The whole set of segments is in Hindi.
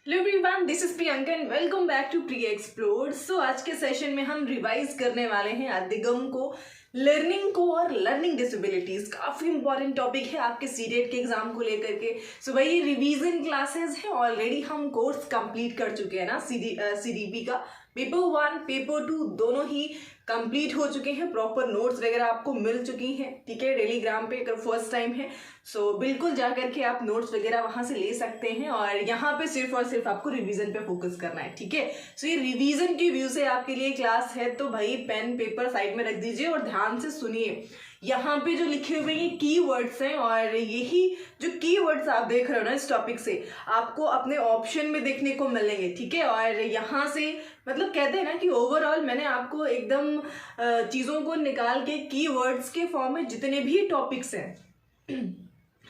Hello everyone, this is Priyanka and welcome back to Priya explore. So आज के सेशन में हम रिवाइज करने वाले हैं अधिगम को, लर्निंग को और लर्निंग डिसेबिलिटीज। काफी इंपॉर्टेंट टॉपिक है आपके सीडेट के एग्जाम को लेकर के। सो भाई ये रिवीजन क्लासेस है, ऑलरेडी हम कोर्स कंप्लीट कर चुके हैं ना। सीडीपी का पेपर 1 पेपर 2 दोनों ही कंप्लीट हो चुके हैं। प्रॉपर नोट्स वगैरह आपको मिल चुकी हैं, ठीक है। टेलीग्राम पे अगर फर्स्ट टाइम है सो बिल्कुल जा करके आप नोट्स वगैरह वहां से ले सकते हैं। और यहाँ पे सिर्फ और सिर्फ आपको रिवीजन पे फोकस करना है, ठीक है। सो ये रिवीजन के व्यू से आपके लिए क्लास है, तो भाई पेन पेपर साइड में रख दीजिए और ध्यान से सुनिए। यहाँ पे जो लिखे हुए ये कीवर्ड्स हैं और यही जो कीवर्ड्स आप देख रहे हो ना इस टॉपिक से आपको अपने ऑप्शन में देखने को मिलेंगे, ठीक है। और यहाँ से मतलब कहते हैं ना कि ओवरऑल मैंने आपको एकदम चीज़ों को निकाल के कीवर्ड्स के फॉर्म में जितने भी टॉपिक्स हैं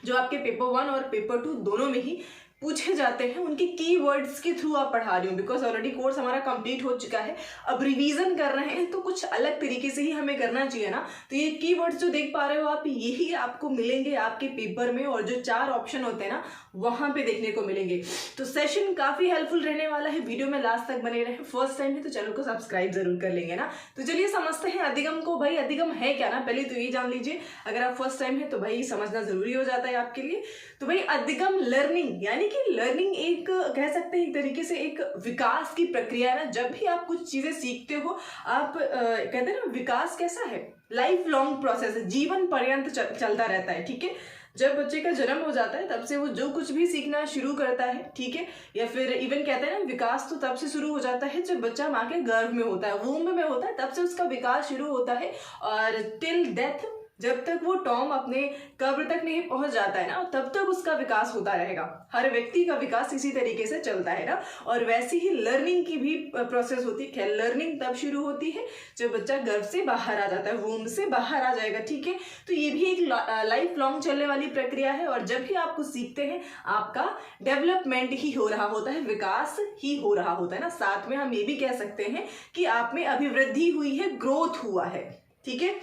जो आपके पेपर 1 और पेपर 2 दोनों में ही पूछे जाते हैं, उनके कीवर्ड्स के थ्रू आप पढ़ा रही हूँ। बिकॉज ऑलरेडी कोर्स हमारा कंप्लीट हो चुका है, अब रिवीजन कर रहे हैं तो कुछ अलग तरीके से ही हमें करना चाहिए ना। तो ये कीवर्ड्स जो देख पा रहे हो आप, यही आपको मिलेंगे आपके पेपर में, और जो 4 ऑप्शन होते हैं ना वहां पे देखने को मिलेंगे। तो सेशन काफी हेल्पफुल रहने वाला है, वीडियो में लास्ट तक बने रहे। फर्स्ट टाइम है तो चैनल को सब्सक्राइब जरूर कर लेंगे ना। तो चलिए समझते हैं अधिगम को। भाई अधिगम है क्या ना, पहले तो ये जान लीजिए। अगर आप फर्स्ट टाइम है तो भाई समझना जरूरी हो जाता है आपके लिए। तो भाई अधिगम लर्निंग, यानी कि लर्निंग एक कह सकते हैं एक तरीके से एक विकास की प्रक्रिया है ना। जब भी आप कुछ चीजें सीखते हो आप कहते हैं ना, विकास कैसा है, लाइफ लॉन्ग प्रोसेस है, जीवन पर्यंत चलता रहता है, ठीक है। जब बच्चे का जन्म हो जाता है तब से वो जो कुछ भी सीखना शुरू करता है, ठीक है। या फिर इवन कहते हैं ना विकास तो तब से शुरू हो जाता है जब बच्चा माँ के गर्भ में होता है, वूम्ब में होता है, तब से उसका विकास शुरू होता है। और टिल डेथ, जब तक वो टॉम अपने कब्र तक नहीं पहुंच जाता है ना, तब तक उसका विकास होता रहेगा। हर व्यक्ति का विकास इसी तरीके से चलता है ना। और वैसे ही लर्निंग की भी प्रोसेस होती है। खैर लर्निंग तब शुरू होती है जब बच्चा गर्भ से बाहर आ जाता है, वूम्ब से बाहर आ जाएगा, ठीक है। तो ये भी एक लाइफ लॉन्ग चलने वाली प्रक्रिया है। और जब भी आप कुछ सीखते हैं आपका डेवलपमेंट ही हो रहा होता है, विकास ही हो रहा होता है ना। साथ में हम ये भी कह सकते हैं कि आप में अभिवृद्धि हुई है, ग्रोथ हुआ है, ठीक है।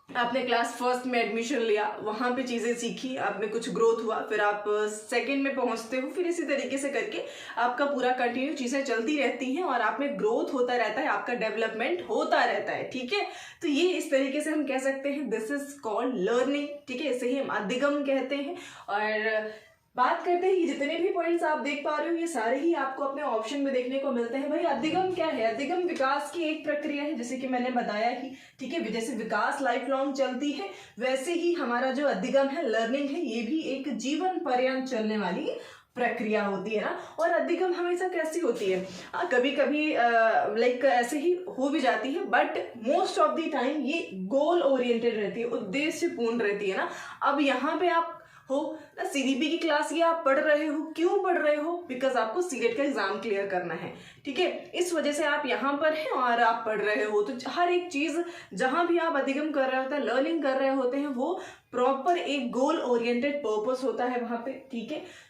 आपने क्लास फर्स्ट में एडमिशन लिया, वहां पे चीजें सीखी, आप में कुछ ग्रोथ हुआ, फिर आप सेकंड में पहुंचते हो, फिर इसी तरीके से करके आपका पूरा कंटिन्यू चीजें चलती रहती हैं और आप में ग्रोथ होता रहता है, आपका डेवलपमेंट होता रहता है, ठीक है। तो ये इस तरीके से हम कह सकते हैं दिस इज कॉल्ड लर्निंग, ठीक है। इसे ही हम अधिगम कहते हैं। और बात करते हैं, ये जितने भी पॉइंट्स आप देख पा रहे हो ये सारे ही आपको अपने ऑप्शन में देखने को मिलते हैं। भाई अधिगम क्या है? अधिगम विकास की एक प्रक्रिया है, जैसे कि मैंने बताया ही, ठीक है। जैसे विकास लाइफ लॉन्ग चलती है वैसे ही हमारा जो अधिगम है, लर्निंग है, ये भी एक जीवन पर्यंत चलने वाली प्रक्रिया होती है ना। और अधिगम हमेशा कैसी होती है, कभी कभी लाइक ऐसे ही हो भी जाती है, but most of the time ये गोल ओरिएंटेड रहती है, उद्देश्य पूर्ण रहती है ना। अब यहाँ पे आप हो ना, सीडीपी की क्लास ये आप पढ़ रहे हो, क्यों पढ़ रहे हो? बिकॉज आपको सीडेट का एग्जाम क्लियर करना है, ठीक है। इस वजह से आप यहाँ पर हैं और आप पढ़ रहे हो। तो हर एक चीज जहां भी आप अधिगम कर रहे होते हैं, लर्निंग कर रहे होते हैं, वो प्रॉपर एक गोल ओरिएंटेड पर्पस होता है वहां पे, ठीक है।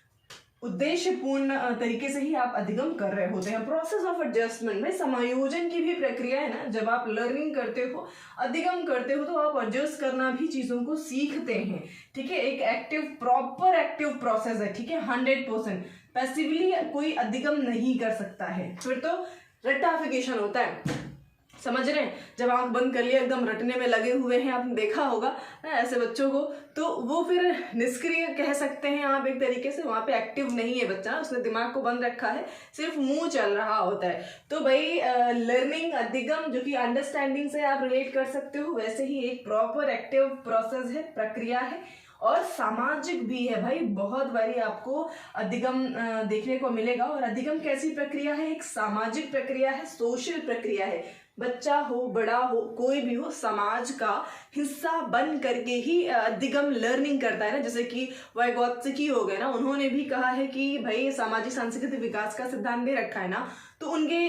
उद्देश्यपूर्ण तरीके से ही आप अधिगम कर रहे होते हैं। प्रोसेस ऑफ एडजस्टमेंट में समायोजन की भी प्रक्रिया है ना। जब आप लर्निंग करते हो, अधिगम करते हो, तो आप एडजस्ट करना भी चीजों को सीखते हैं, ठीक है। एक एक्टिव प्रॉपर एक्टिव प्रोसेस है, ठीक है। 100% पैसिवली कोई अधिगम नहीं कर सकता है, फिर तो रट्टाफिकेशन होता है, समझ रहे हैं। जब आंख बंद कर लिया एकदम रटने में लगे हुए हैं, आपने देखा होगा ना ऐसे बच्चों को, तो वो फिर निष्क्रिय कह सकते हैं आप एक तरीके से। वहां पे एक्टिव नहीं है बच्चा, उसने दिमाग को बंद रखा है, सिर्फ मुंह चल रहा होता है। तो भाई लर्निंग अधिगम जो कि अंडरस्टैंडिंग से आप रिलेट कर सकते हो, वैसे ही एक प्रॉपर एक्टिव प्रोसेस है, प्रक्रिया है। और सामाजिक भी है भाई, बहुत बारी आपको अधिगम देखने को मिलेगा। और अधिगम कैसी प्रक्रिया है? एक सामाजिक प्रक्रिया है, सोशल प्रक्रिया है। बच्चा हो, बड़ा हो, कोई भी हो, समाज का हिस्सा बन करके ही अधिगम लर्निंग करता है ना। जैसे कि वाइगोत्स्की हो गए ना, उन्होंने भी कहा है कि भाई सामाजिक सांस्कृतिक विकास का सिद्धांत दे रखा है ना, तो उनके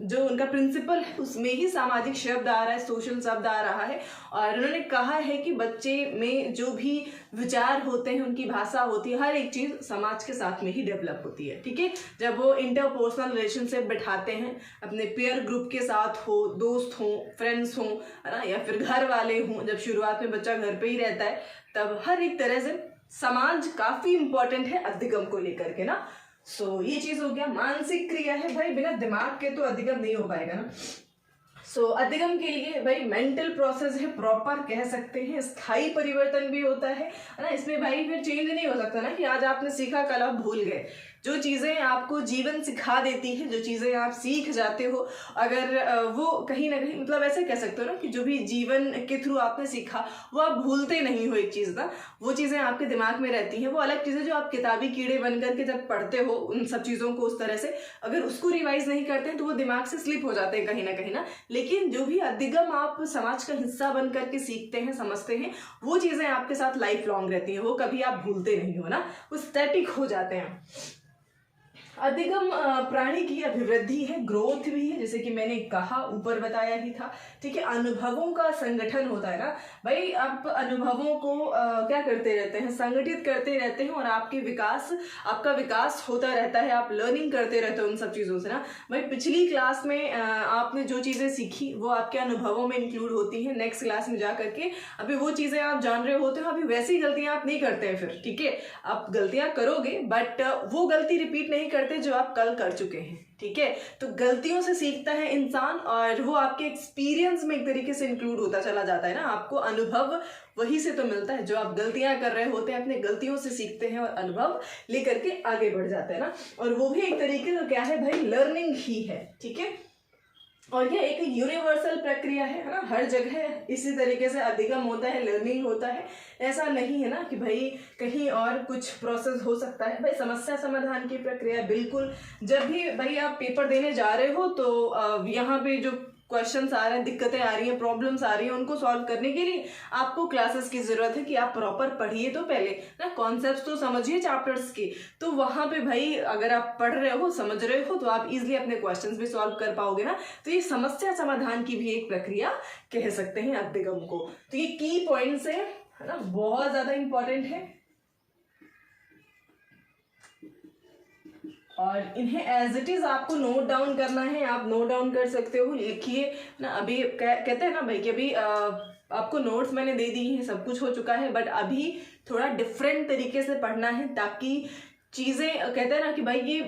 जो उनका प्रिंसिपल है उसमें ही सामाजिक शब्द आ रहा है, सोशल शब्द आ रहा है। और उन्होंने कहा है कि बच्चे में जो भी विचार होते हैं, उनकी भाषा होती है, हर एक चीज समाज के साथ में ही डेवलप होती है, ठीक है। जब वो इंटरपर्सनल रिलेशनशिप बैठाते हैं अपने पेयर ग्रुप के साथ, हो दोस्त हो, फ्रेंड्स हो, है ना, या फिर घर वाले हों, जब शुरुआत में बच्चा घर पे ही रहता है, तब हर एक तरह से समाज काफी इंपॉर्टेंट है अधिगम को लेकर के ना। ये चीज हो गया। मानसिक क्रिया है भाई, बिना दिमाग के तो अधिगम नहीं हो पाएगा ना। अधिगम के लिए भाई मेंटल प्रोसेस है, प्रॉपर कह सकते हैं, स्थायी परिवर्तन भी होता है ना। इसमें भाई फिर चेंज नहीं हो सकता ना कि आज आपने सीखा कल आप भूल गए। जो चीज़ें आपको जीवन सिखा देती है, जो चीज़ें आप सीख जाते हो, अगर वो कहीं ना कहीं मतलब ऐसे कह सकते हो ना कि जो भी जीवन के थ्रू आपने सीखा वो आप भूलते नहीं हो एक चीज़ ना, वो चीज़ें आपके दिमाग में रहती हैं। वो अलग चीज़ें जो आप किताबी कीड़े बन करके जब पढ़ते हो उन सब चीज़ों को उस तरह से, अगर उसको रिवाइज नहीं करते हैं तो वो दिमाग से स्लिप हो जाते हैं कहीं ना। लेकिन जो भी अधिगम आप समाज का हिस्सा बन करके सीखते हैं, समझते हैं, वो चीज़ें आपके साथ लाइफ लॉन्ग रहती हैं, वो कभी आप भूलते नहीं हो ना, वो स्टैटिक हो जाते हैं। अधिगम प्राणी की अभिवृद्धि है, ग्रोथ भी है, जैसे कि मैंने कहा ऊपर बताया ही था। ठीक है, अनुभवों का संगठन होता है ना भाई, आप अनुभवों को क्या करते रहते हैं, संगठित करते रहते हैं, और आपका विकास होता रहता है, आप लर्निंग करते रहते हो उन सब चीज़ों से ना भाई। पिछली क्लास में आपने जो चीज़ें सीखी वो आपके अनुभवों में इंक्लूड होती है, नेक्स्ट क्लास में जा करके अभी वो चीज़ें आप जान रहे होते हो, अभी वैसी गलतियां आप नहीं करते हैं फिर। ठीक है, आप गलतियां करोगे बट वो गलती रिपीट नहीं करते जो आप कल कर चुके हैं। ठीक है, तो गलतियों से सीखता है इंसान, और वो आपके एक्सपीरियंस में एक तरीके से इंक्लूड होता चला जाता है ना। आपको अनुभव वही से तो मिलता है, जो आप गलतियां कर रहे होते हैं अपने गलतियों से सीखते हैं और अनुभव लेकर के आगे बढ़ जाते हैं ना। और वो भी एक तरीके से क्या है भाई, लर्निंग ही है। ठीक है, और ये एक यूनिवर्सल प्रक्रिया है ना, हर जगह इसी तरीके से अधिगम होता है, लर्निंग होता है। ऐसा नहीं है ना कि भाई कहीं और कुछ प्रोसेस हो सकता है। भाई समस्या समाधान की प्रक्रिया बिल्कुल, जब भी भाई आप पेपर देने जा रहे हो तो यहाँ पे जो क्वेश्चंस आ रहे हैं, दिक्कतें आ रही हैं, प्रॉब्लम्स आ रही हैं, उनको सॉल्व करने के लिए आपको क्लासेस की जरूरत है कि आप प्रॉपर पढ़िए तो पहले ना, कॉन्सेप्ट्स तो समझिए चैप्टर्स के। तो वहां पे भाई अगर आप पढ़ रहे हो, समझ रहे हो, तो आप इजिली अपने क्वेश्चंस भी सॉल्व कर पाओगे ना। तो ये समस्या समाधान की भी एक प्रक्रिया कह सकते हैं अधिगम को। तो ये की पॉइंट्स है ना, बहुत ज्यादा इंपॉर्टेंट है, और इन्हें एज इट इज आपको नोट डाउन करना है। आप नोट डाउन कर सकते हो, लिखिए ना। अभी कहते हैं ना भाई कि अभी आपको नोट्स मैंने दे दी हैं, सब कुछ हो चुका है, बट अभी थोड़ा डिफरेंट तरीके से पढ़ना है, ताकि चीज़ें कहते हैं ना कि भाई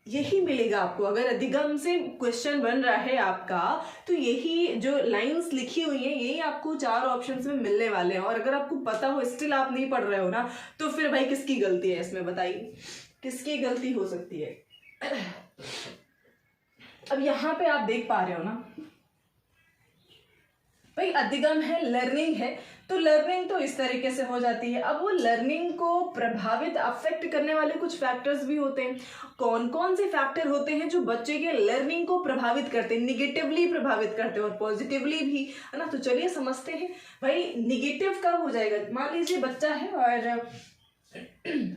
यही मिलेगा आपको। अगर अधिगम से क्वेश्चन बन रहा है आपका, तो यही जो लाइंस लिखी हुई हैं यही आपको 4 ऑप्शंस में मिलने वाले हैं। और अगर आपको पता हो स्टिल आप नहीं पढ़ रहे हो ना, तो फिर भाई किसकी गलती है इसमें, बताइए किसकी गलती हो सकती है। अब यहाँ पे आप देख पा रहे हो ना भाई, अधिगम है, लर्निंग है, तो लर्निंग तो इस तरीके से हो जाती है। अब वो लर्निंग को प्रभावित अफेक्ट करने वाले कुछ फैक्टर्स भी होते हैं। कौन कौन से फैक्टर होते हैं जो बच्चे के लर्निंग को प्रभावित करते हैं, निगेटिवली प्रभावित करते हैं और पॉजिटिवली भी, है ना। तो चलिए समझते हैं भाई, निगेटिव कब हो जाएगा। मान लीजिए बच्चा है और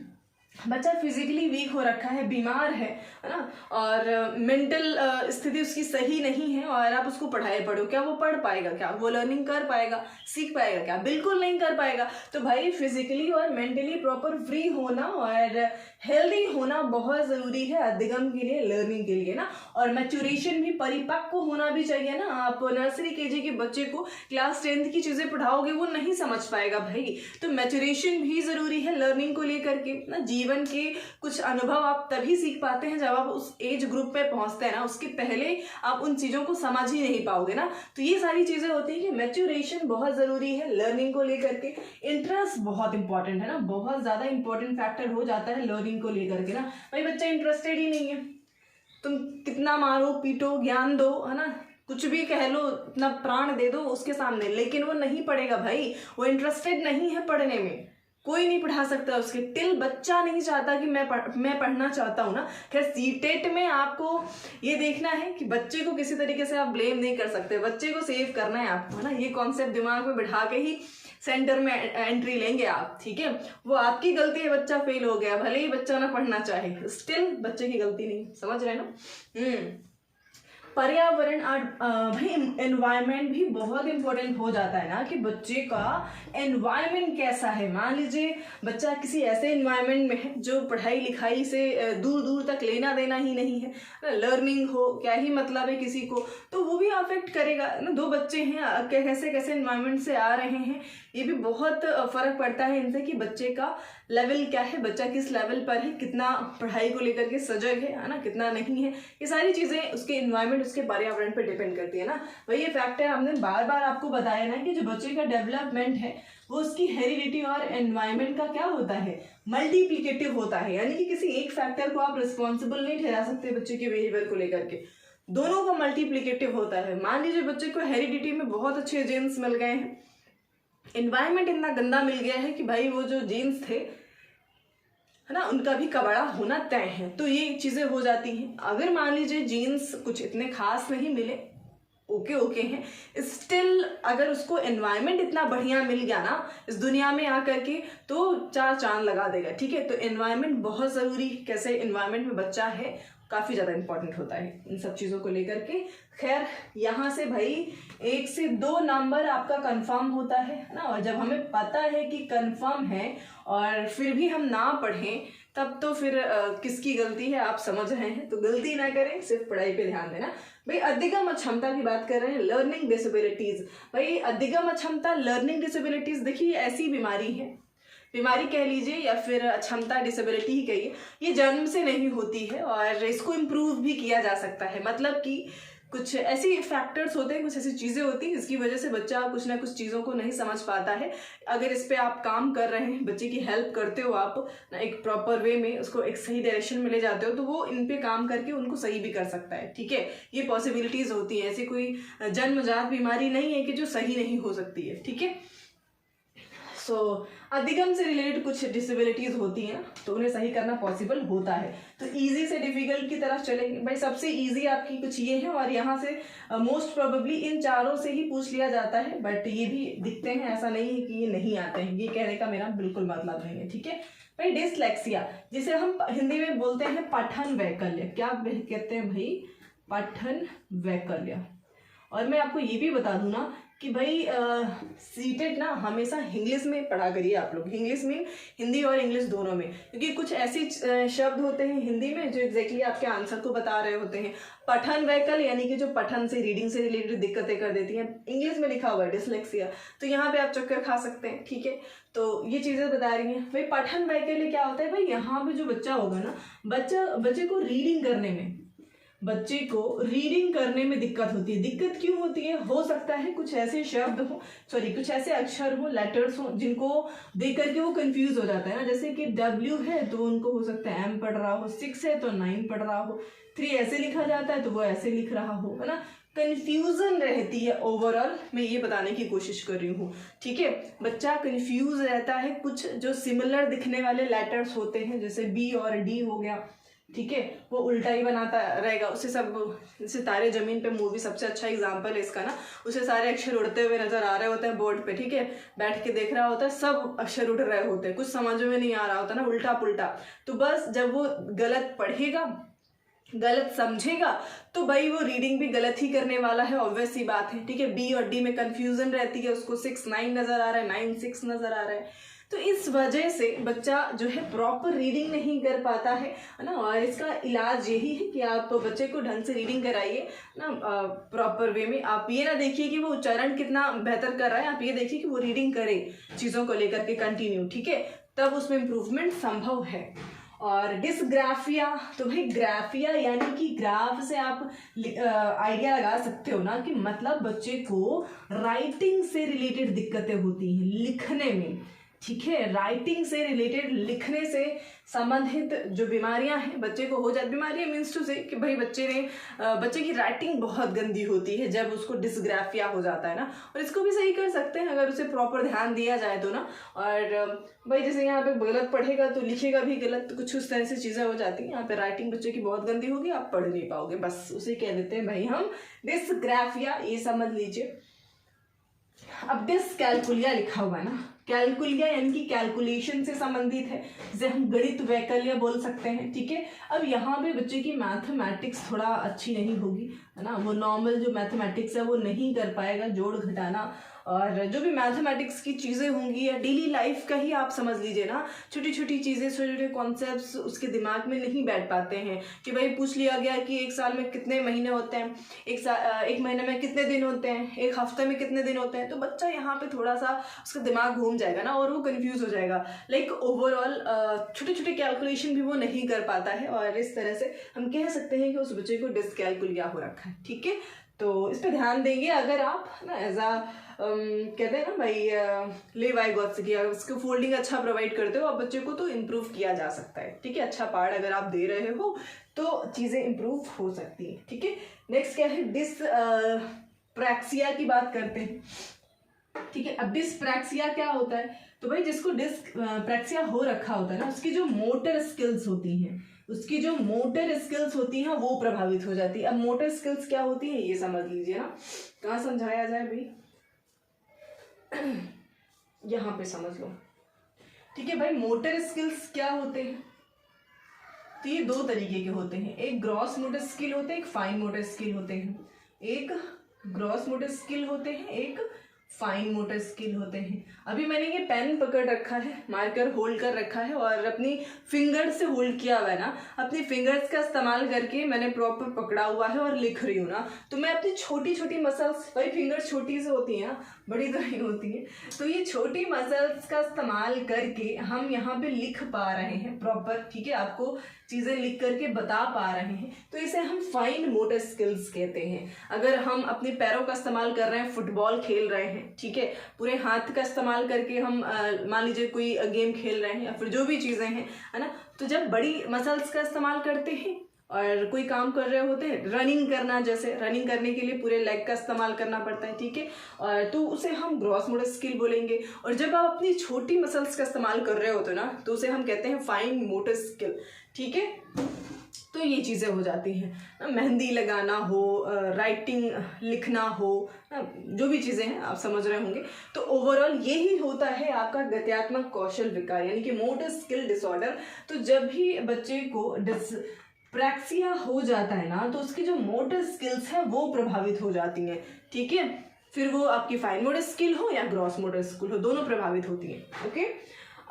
बच्चा फिजिकली वीक हो रखा है, बीमार है ना, और मेंटल स्थिति उसकी सही नहीं है, और आप उसको पढ़ो, क्या वो पढ़ पाएगा, क्या वो लर्निंग कर पाएगा, सीख पाएगा, क्या बिल्कुल नहीं कर पाएगा। तो भाई फिजिकली और मेंटली प्रॉपर फ्री होना और हेल्दी होना बहुत ज़रूरी है अधिगम के लिए, लर्निंग के लिए ना। और मैच्योरेशन भी, परिपक्व होना भी चाहिए ना। आप नर्सरी केजी के बच्चे को क्लास 10th की चीज़ें पढ़ाओगे, वो नहीं समझ पाएगा भाई। तो मैच्योरेशन भी ज़रूरी है लर्निंग को लेकर के ना। जीवन के कुछ अनुभव आप तभी सीख पाते हैं जब आप उस एज ग्रुप पे पहुंचते हैं ना, उसके पहले आप उन चीज़ों को समझ ही नहीं पाओगे ना। तो ये सारी चीज़ें होती है कि मैच्योरेशन बहुत ज़रूरी है लर्निंग को लेकर के। इंटरेस्ट बहुत इंपॉर्टेंट है ना, बहुत ज़्यादा इंपॉर्टेंट फैक्टर हो जाता है लर्निंग को लेकर के ना। भाई बच्चा इंटरेस्टेड ही नहीं है, तुम कितना मारो पीटो, ज्ञान दो, है ना, कुछ भी कह लो, इतना प्राण दे दो उसके सामने, लेकिन वो नहीं पढ़ेगा भाई। वो इंटरेस्टेड नहीं है पढ़ने में, कोई नहीं पढ़ा सकता उसके। टिल बच्चा नहीं चाहता कि मैं पढ़ना चाहता हूँ ना। खैर सीटेट में आपको ये देखना है कि बच्चे को किसी तरीके से आप ब्लेम नहीं कर सकते, बच्चे को सेव करना है आपको, है ना। ये कॉन्सेप्ट दिमाग में बिठा के ही सेंटर में एंट्री लेंगे आप, ठीक है। वो आपकी गलती है, बच्चा फेल हो गया, भले ही बच्चा ना पढ़ना चाहे, स्टिल बच्चे की गलती नहीं, समझ रहे ना। पर्यावरण भाई एनवायरनमेंट भी बहुत इंपॉर्टेंट हो जाता है ना, कि बच्चे का एनवायरनमेंट कैसा है। मान लीजिए बच्चा किसी ऐसे एनवायरनमेंट में है जो पढ़ाई लिखाई से दूर दूर तक लेना देना ही नहीं है, लर्निंग हो क्या ही मतलब है किसी को, तो वो भी अफेक्ट करेगा ना। 2 बच्चे हैं, कैसे कैसे एनवायरनमेंट से आ रहे हैं, ये भी बहुत फर्क पड़ता है इनसे कि बच्चे का लेवल क्या है, बच्चा किस लेवल पर है, कितना पढ़ाई को लेकर के सजग है ना, कितना नहीं है। ये सारी चीज़ें उसके इन्वायरमेंट, उसके पर्यावरण पर डिपेंड करती है ना। वही ये फैक्टर हमने बार बार आपको बताया ना कि जो बच्चे का डेवलपमेंट है वो उसकी हेरिडिटी और एनवायरमेंट का क्या होता है, मल्टीप्लिकेटिव होता है। यानी कि किसी एक फैक्टर को आप रिस्पॉन्सिबल नहीं ठहरा सकते बच्चे के बिहेवियर को लेकर के, दोनों का मल्टीप्लिकेटिव होता है। मान लीजिए बच्चे को हेरिडिटी में बहुत अच्छे जीन्स मिल गए हैं, एनवायरमेंट इतना गंदा मिल गया है कि भाई वो जो जीन्स थे है ना, उनका भी कबाड़ा होना तय है, तो ये चीज़ें हो जाती हैं। अगर मान लीजिए जीन्स कुछ इतने खास नहीं मिले, ओके हैं, स्टिल अगर उसको एनवायरनमेंट इतना बढ़िया मिल गया ना इस दुनिया में आकर के, तो चार चांद लगा देगा। ठीक है, तो एनवायरनमेंट बहुत ज़रूरी, कैसे एनवायरनमेंट में बच्चा है काफ़ी ज़्यादा इंपॉर्टेंट होता है इन सब चीज़ों को लेकर के। खैर यहाँ से भाई 1 से 2 नंबर आपका कंफर्म होता है ना। और जब हमें पता है कि कंफर्म है और फिर भी हम ना पढ़ें, तब तो फिर किसकी गलती है आप समझ रहे हैं। तो गलती ना करें, सिर्फ पढ़ाई पे ध्यान देना। भाई अधिगम अक्षमता की बात कर रहे हैं, लर्निंग डिसेबिलिटीज़। भाई अधिगम अक्षमता, लर्निंग डिसेबिलिटीज़, देखिए ऐसी बीमारी है, बीमारी कह लीजिए या फिर अक्षमता, डिसेबिलिटी ही कहिए, ये जन्म से नहीं होती है और इसको इम्प्रूव भी किया जा सकता है। मतलब कि कुछ ऐसी फैक्टर्स होते हैं, कुछ ऐसी चीज़ें होती हैं जिसकी वजह से बच्चा कुछ ना कुछ चीज़ों को नहीं समझ पाता है। अगर इस पे आप काम कर रहे हैं, बच्चे की हेल्प करते हो आप ना, एक प्रॉपर वे में उसको एक सही डायरेक्शन में ले जाते हो, तो वो इन पे काम करके उनको सही भी कर सकता है। ठीक है, ये पॉसिबिलिटीज़ होती हैं, ऐसी कोई जन्मजात बीमारी नहीं है कि जो सही नहीं हो सकती है। ठीक है, सो अधिगम से रिलेटेड कुछ डिसेबिलिटीज़ होती हैं तो उन्हें सही करना पॉसिबल होता है। तो इजी से डिफिकल्ट की तरफ चलेंगे। भाई सबसे इजी आपकी कुछ ये है और यहाँ से मोस्ट प्रोबेबली इन चारों से ही पूछ लिया जाता है, बट ये भी दिखते हैं, ऐसा नहीं है कि ये नहीं आते हैं, ये कहने का मेरा बिल्कुल मतलब नहीं है। ठीक है भाई, डिसलेक्सिया जिसे हम हिंदी में बोलते हैं पठन वैकल्य। क्या कहते हैं भाई? पठन वैकल्य। और मैं आपको ये भी बता दूं ना कि भाई सीटेट ना हमेशा इंग्लिश में पढ़ा करिए आप लोग। इंग्लिश में, हिंदी और इंग्लिश दोनों में, क्योंकि कुछ ऐसी शब्द होते हैं हिंदी में जो एग्जैक्टली आपके आंसर को बता रहे होते हैं। पठन वैकल्य यानी कि जो पठन से, रीडिंग से रिलेटेड दिक्कतें कर देती हैं, इंग्लिश में लिखा हुआ है डिसलेक्सिया, तो यहाँ पे आप चक्कर खा सकते हैं। ठीक है, तो ये चीज़ें बता रही हैं। भाई पठन वैकल्य क्या होता है? भाई यहाँ पे जो बच्चा होगा ना, बच्चे को रीडिंग करने में, बच्चे को रीडिंग करने में दिक्कत होती है। दिक्कत क्यों होती है? हो सकता है कुछ ऐसे शब्द हो, कुछ ऐसे अक्षर हो, लेटर्स हो, जिनको देख करके वो कंफ्यूज हो जाता है ना। जैसे कि W है तो उनको हो सकता है M पढ़ रहा हो, 6 है तो 9 पढ़ रहा हो, 3 ऐसे लिखा जाता है तो वो ऐसे लिख रहा हो, है ना। कंफ्यूजन रहती है। ओवरऑल मैं ये बताने की कोशिश कर रही हूँ। ठीक है, बच्चा कंफ्यूज रहता है। कुछ जो सिमिलर दिखने वाले लेटर्स होते हैं, जैसे B और D हो गया, ठीक है, वो उल्टा ही बनाता रहेगा। उसे सब, जैसे तारे जमीन पे मूवी सबसे अच्छा एग्जांपल है इसका ना, उसे सारे अक्षर उड़ते हुए नजर आ रहे होते हैं बोर्ड पे। ठीक है, बैठ के देख रहा होता है, सब अक्षर उड़ रहे होते हैं, कुछ समझ में नहीं आ रहा होता ना, उल्टा पुल्टा। तो बस जब वो गलत पढ़ेगा, गलत समझेगा, तो भाई वो रीडिंग भी गलत ही करने वाला है, ऑब्वियस सी बात है। ठीक है, B और D में कंफ्यूजन रहती है, उसको 6 9 नजर आ रहा है, 9 6 नजर आ रहा है। तो इस वजह से बच्चा जो है प्रॉपर रीडिंग नहीं कर पाता है ना। और इसका इलाज यही है कि आप बच्चे को ढंग से रीडिंग कराइए ना, प्रॉपर वे में। आप ये ना देखिए कि वो उच्चारण कितना बेहतर कर रहा है, आप ये देखिए कि वो रीडिंग करे चीज़ों को लेकर के कंटिन्यू। ठीक है, तब उसमें इम्प्रूवमेंट संभव है। और डिसग्राफिया, तो भाई ग्राफिया यानी कि ग्राफ से आप आइडिया लगा सकते हो ना कि मतलब बच्चे को राइटिंग से रिलेटेड दिक्कतें होती हैं, लिखने में। ठीक है, राइटिंग से रिलेटेड, लिखने से संबंधित जो बीमारियां हैं बच्चे को हो जाती। बीमारियां मीन्स टू से कि भाई बच्चे की राइटिंग बहुत गंदी होती है जब उसको डिसग्राफिया हो जाता है ना। और इसको भी सही कर सकते हैं अगर उसे प्रॉपर ध्यान दिया जाए तो ना। और भाई जैसे यहाँ पे गलत पढ़ेगा तो लिखेगा भी गलत, तो कुछ उस तरह से चीज़ें हो जाती हैं। यहाँ पे राइटिंग बच्चे की बहुत गंदी होगी, आप पढ़ नहीं पाओगे, बस उसे कह देते हैं भाई हम डिसग्राफिया, ये समझ लीजिए। अब डिसकैलकुलिया लिखा हुआ है ना, कैलकुलिया यानी कि कैलकुलेशन से संबंधित है, जिसे हम गणित वैकल्य बोल सकते हैं। ठीक है, अब यहाँ पे बच्चे की मैथमेटिक्स थोड़ा अच्छी नहीं होगी, है ना, वो नॉर्मल जो मैथमेटिक्स है वो नहीं कर पाएगा, जोड़ घटाना और जो भी मैथमेटिक्स की चीज़ें होंगी या डेली लाइफ का ही आप समझ लीजिए ना, छोटी छोटी चीज़ें, छोटे छोटे कॉन्सेप्ट्स उसके दिमाग में नहीं बैठ पाते हैं कि भाई पूछ लिया गया कि एक साल में कितने महीने होते हैं, एक महीने में कितने दिन होते हैं, एक हफ्ते में कितने दिन होते हैं, तो बच्चा यहाँ पे थोड़ा सा उसका दिमाग घूम जाएगा ना और वो कंफ्यूज हो जाएगा। लाइक ओवरऑल छोटे छोटे कैलकुलेशन भी वो नहीं कर पाता है और इस तरह से हम कह सकते हैं कि उस बच्चे को डिसकैलकुलिया हो रखा है। ठीक है, तो इस पर ध्यान देंगे अगर आप ना एज आ कहते हैं ना भाई ले बाय गॉड से किया, उसको फोल्डिंग अच्छा प्रोवाइड करते हो आप बच्चे को तो इम्प्रूव किया जा सकता है। ठीक है, अच्छा पार्ट अगर आप दे रहे हो तो चीज़ें इम्प्रूव हो सकती हैं। ठीक है, नेक्स्ट क्या है, डिस्प्रैक्सिया की बात करते हैं। ठीक है, अब डिस्प्रैक्सिया क्या होता है, तो भाई जिसको डिस्प्रैक्सिया हो रखा होता है ना, उसकी जो मोटर स्किल्स होती हैं, उसकी जो मोटर स्किल्स होती हैं वो प्रभावित हो जाती है। अब मोटर स्किल्स क्या होती है ये समझ लीजिए ना, कहाँ समझाया जाए भाई, यहाँ पे समझ लो। ठीक है भाई, मोटर स्किल्स क्या होते हैं, तो ये दो तरीके के होते हैं, एक ग्रॉस मोटर स्किल होते हैं, एक फाइन मोटर स्किल होते हैं। एक ग्रॉस मोटर स्किल होते हैं, एक फाइन मोटर स्किल होते हैं। अभी मैंने ये पेन पकड़ रखा है, मार्कर होल्ड कर रखा है और अपनी फिंगर से होल्ड किया हुआ है ना, अपनी फिंगर्स का इस्तेमाल करके मैंने प्रॉपर पकड़ा हुआ है और लिख रही हूँ ना, तो मैं अपनी छोटी छोटी मसल्स, भाई फिंगर्स छोटी से होती हैं ना, बड़ी तो नहीं होती है, तो ये छोटी मसल्स का इस्तेमाल करके हम यहाँ पे लिख पा रहे हैं प्रॉपर। ठीक है, आपको चीज़ें लिख करके बता पा रहे हैं, तो इसे हम फाइन मोटर स्किल्स कहते हैं। अगर हम अपने पैरों का इस्तेमाल कर रहे हैं, फुटबॉल खेल रहे हैं, ठीक है, पूरे हाथ का इस्तेमाल करके हम मान लीजिए कोई गेम खेल रहे हैं या फिर जो भी चीज़ें हैं, है ना, तो जब बड़ी मसल्स का इस्तेमाल करते हैं और कोई काम कर रहे होते हैं, रनिंग करना, जैसे रनिंग करने के लिए पूरे लेग का इस्तेमाल करना पड़ता है। ठीक है, और तो उसे हम ग्रॉस मोटर स्किल बोलेंगे। और जब आप अपनी छोटी मसल्स का इस्तेमाल कर रहे होते हो ना, तो उसे हम कहते हैं फाइन मोटर स्किल। ठीक है, तो ये चीज़ें हो जाती हैं, मेहंदी लगाना हो, राइटिंग लिखना हो, जो भी चीज़ें हैं आप समझ रहे होंगे। तो ओवरऑल यही होता है आपका गत्यात्मक कौशल विकार यानी कि मोटर स्किल डिसऑर्डर। तो जब भी बच्चे को डिस्प्रैक्सिया हो जाता है ना, तो उसकी जो मोटर स्किल्स हैं वो प्रभावित हो जाती हैं। ठीक है, फिर वो आपकी फाइन मोटर स्किल हो या ग्रॉस मोटर स्किल हो, दोनों प्रभावित होती हैं। ओके,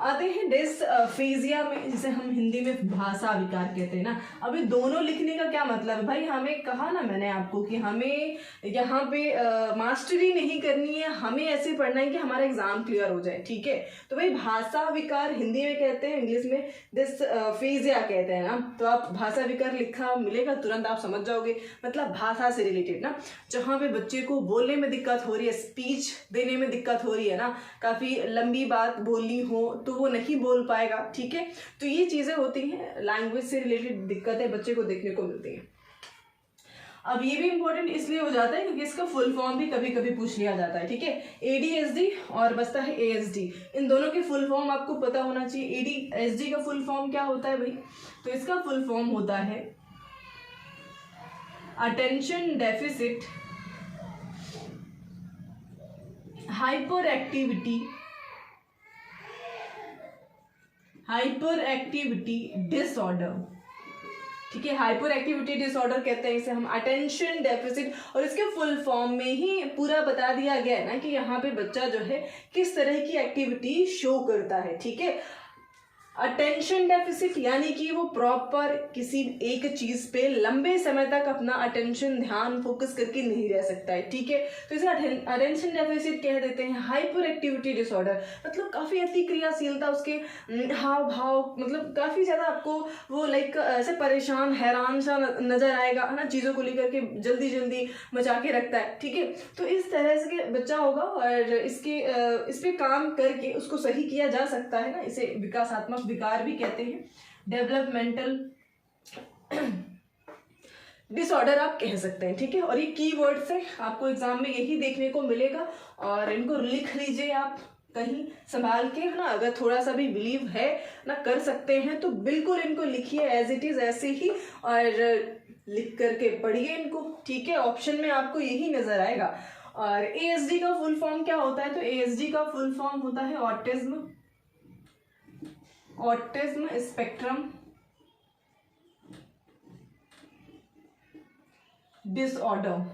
आते हैं डिसफेजिया में, जिसे हम हिंदी में भाषा विकार कहते हैं ना। अभी दोनों लिखने का क्या मतलब है भाई, हमें कहा ना मैंने आपको कि हमें यहाँ पे मास्टरी नहीं करनी है, हमें ऐसे पढ़ना है कि हमारा एग्जाम क्लियर हो जाए। ठीक है, तो भाई भाषा विकार हिंदी में कहते हैं, इंग्लिश में डिसफेजिया कहते हैं ना। तो आप भाषा विकार लिखा मिलेगा तुरंत आप समझ जाओगे, मतलब भाषा से रिलेटेड ना, जहाँ पे बच्चे को बोलने में दिक्कत हो रही है, स्पीच देने में दिक्कत हो रही है ना, काफ़ी लंबी बात बोलनी हो तो वो नहीं बोल पाएगा। ठीक है, तो ये चीज़ें होती हैं, लैंग्वेज से रिलेटेड दिक्कतें बच्चे को देखने को मिलती हैं। अब ये भी इंपॉर्टेंट इसलिए हो जाता है क्योंकि इसका फुल फॉर्म भी कभी कभी पूछ लिया जाता है। ठीक है, ADHD और बचता है ASD, इन दोनों के फुल फॉर्म आपको पता होना चाहिए। ADHD का फुल फॉर्म क्या होता है भाई, तो इसका फुल फॉर्म होता है attention deficit hyper activity disorder. ठीक है, हाइपर एक्टिविटी डिसऑर्डर कहते हैं इसे हम, अटेंशन डेफिसिट। और इसके फुल फॉर्म में ही पूरा बता दिया गया है ना कि यहाँ पे बच्चा जो है किस तरह की एक्टिविटी शो करता है। ठीक है, अटेंशन डेफिसिट यानी कि वो प्रॉपर किसी एक चीज पे लंबे समय तक अपना अटेंशन ध्यान फोकस करके नहीं रह सकता है। ठीक है, तो इसे अटेंशन डेफिसिट कह देते हैं। हाइपर एक्टिविटी डिसऑर्डर मतलब काफी अति क्रियाशीलता, उसके हाव भाव, मतलब काफी ज्यादा आपको वो लाइक ऐसे परेशान हैरान सा नजर आएगा, है ना, चीजों को लेकर के जल्दी जल्दी मचा के रखता है। ठीक है, तो इस तरह से बच्चा होगा और इस पे काम करके उसको सही किया जा सकता है ना, इसे विकासात्मक विकार भी कहते हैं, डेवलपमेंटल डिसऑर्डर आप कह सकते हैं। ठीक है, और ये कीवर्ड्स है, आपको एग्जाम में यही देखने को मिलेगा और इनको लिख लीजिए आप कहीं संभाल के, है ना। अगर थोड़ा सा भी बिलीव है ना कर सकते हैं तो बिल्कुल इनको लिखिए एज इट इज, ऐसे ही, और लिख करके पढ़िए इनको। ठीक है, ऑप्शन में आपको यही नजर आएगा। और ASD का फुल फॉर्म क्या होता है, तो ASD का फुल फॉर्म होता है autism spectrum disorder,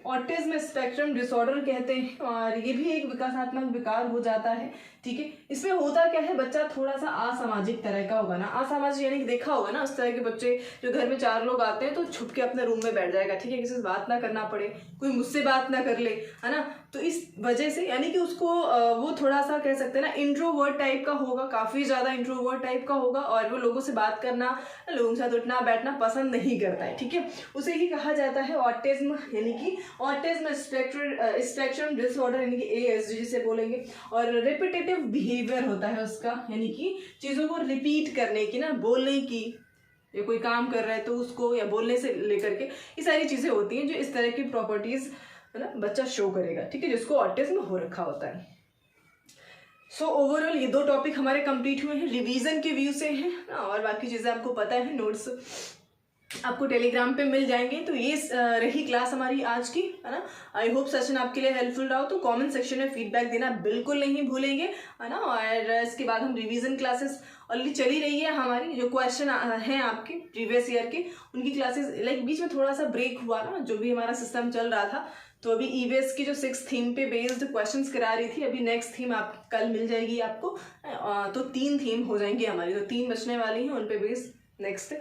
autism spectrum disorder कहते हैं, और ये भी एक विकासात्मक विकार हो जाता है। ठीक है, इसमें होता क्या है, बच्चा थोड़ा सा असामाजिक तरह का होगा ना, असामाजिक यानी कि देखा होगा ना उस तरह के बच्चे जो घर में 4 लोग आते हैं तो छुप के अपने रूम में बैठ जाएगा, ठीक है, किसी से बात ना करना पड़े, कोई मुझसे बात ना कर ले, है ना। तो इस वजह से यानी कि उसको वो थोड़ा सा कह सकते हैं ना इंट्रोवर्ट टाइप का होगा, काफ़ी ज़्यादा इंट्रोवर्ट टाइप का होगा, और वो लोगों से बात करना, लोगों के साथ उठना बैठना पसंद नहीं करता है। ठीक है, उसे ही कहा जाता है ऑटिज्म, यानी कि ऑटिज्म स्पेक्ट्रम डिसऑर्डर, यानी कि ASD जिसे बोलेंगे। और रिपीटेटिव बिहेवियर होता है उसका, यानी कि चीज़ों को रिपीट करने की ना, बोलने की, या कोई काम कर रहा है तो उसको, या बोलने से लेकर के ये सारी चीज़ें होती हैं जो इस तरह की प्रॉपर्टीज़ है ना बच्चा शो करेगा। ठीक है, जिसको ऑटिज्म हो रखा होता है। सो ओवरऑल ये 2 टॉपिक हमारे कंप्लीट हुए हैं, रिवीजन के व्यू से हैं, और बाकी चीज़ें आपको पता है, नोट्स आपको टेलीग्राम पे मिल जाएंगे। तो ये रही क्लास हमारी आज की, है ना। आई होप सेशन आपके लिए हेल्पफुल रहा हो, तो कमेंट सेक्शन में फीडबैक देना बिल्कुल नहीं भूलेंगे, है ना। और इसके बाद हम रिवीजन क्लासेस ऑलरेडी चली रही है हमारी, जो क्वेश्चन हैं आपके प्रीवियस ईयर के, उनकी क्लासेस, लाइक बीच में थोड़ा सा ब्रेक हुआ ना, जो भी हमारा सिस्टम चल रहा था। तो अभी ईवीएस की जो 6th थीम पे बेस्ड क्वेश्चंस करा रही थी, अभी नेक्स्ट थीम आप कल मिल जाएगी आपको। तो 3 थीम हो जाएंगी हमारी, तो 3 बचने वाली हैं, उन पे बेस्ड नेक्स्ट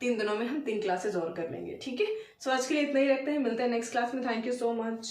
3 दिनों में हम 3 क्लासेस और कर लेंगे। ठीक है, सो आज के लिए इतना ही रखते हैं, मिलते हैं नेक्स्ट क्लास में। Thank you so much.